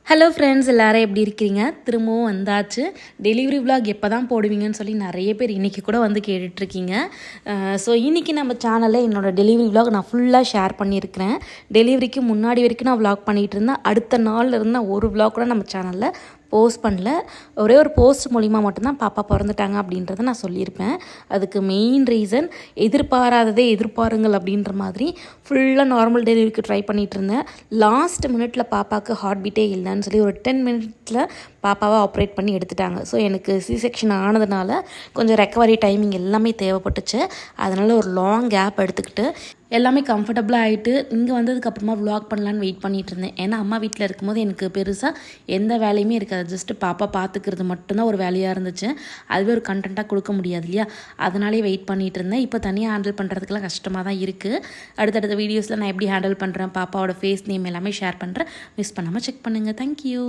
Hello friends, எல்லாரும் எப்படி இருக்கிறீங்க? திரும்பவும் வந்தாச்சு. டெலிவரி விலாக் எப்போ தான் போடுவீங்கன்னு சொல்லி நிறைய பேர் இன்றைக்கி கூட வந்து கேட்டுட்ருக்கீங்க. ஸோ இன்றைக்கி நம்ம சேனலில் என்னோடய டெலிவரி விலாக் நான் ஃபுல்லாக ஷேர் பண்ணியிருக்கிறேன். டெலிவரிக்கு முன்னாடி வரைக்கும் நான் விலாக் பண்ணிகிட்டு இருந்தேன். அடுத்த நாளில் இருந்த ஒரு விலாக் கூட நம்ம சேனலில் போஸ்ட் பண்ணல. ஒரே ஒரு போஸ்ட் மூலிமா மட்டும்தான் பாப்பா பிறந்துட்டாங்க அப்படின்றத நான் சொல்லியிருப்பேன். அதுக்கு மெயின் ரீசன் எதிர்பாராததே எதிர்பாருங்கள் அப்படின்ற மாதிரி ஃபுல்லாக நார்மல் டெலிவரிக்கு ட்ரை பண்ணிகிட்டு இருந்தேன். லாஸ்ட் மினிட்ல பாப்பாவுக்கு ஹார்ட் பீட்டே இல்லைன்னு சொல்லி ஒரு 10 மினிட்ஸில் பாப்பாவை ஆப்ரேட் பண்ணி எடுத்துட்டாங்க. ஸோ எனக்கு செக்ஷன் ஆனதுனால கொஞ்சம் ரெக்கவரி டைமிங் எல்லாமே தேவைப்பட்டுச்சு. அதனால் ஒரு லாங் கேப் எடுத்துக்கிட்டு எல்லாமே கம்ஃபர்டபுளாக ஆகிட்டு இங்கே வந்ததுக்கப்புறமா விலாக் பண்ணலான்னு வெயிட் பண்ணிகிட்டு இருந்தேன். ஏன்னா அம்மா வீட்டில் இருக்கும்போது எனக்கு பெருசாக எந்த வேலையுமே இருக்காது. ஜஸ்ட்டு பாப்பா பார்த்துக்கிறது மட்டும்தான் ஒரு வேலையாக இருந்துச்சு. அதுவே ஒரு கண்டென்ட்டாக கொடுக்க முடியாது இல்லையா? அதனாலே வெயிட் பண்ணிகிட்டு இருந்தேன். இப்போ தனியாக ஹேண்டில் பண்ணுறதுக்குலாம் கஷ்டமாக தான் இருக்குது. அடுத்தடுத்த வீடியோஸில் நான் எப்படி ஹேண்டில் பண்ணுறேன், பாப்பாவோட ஃபேஸ் நேம் எல்லாமே ஷேர் பண்ணுறேன். மிஸ் பண்ணாமல் செக் பண்ணுங்கள். தேங்க்யூ.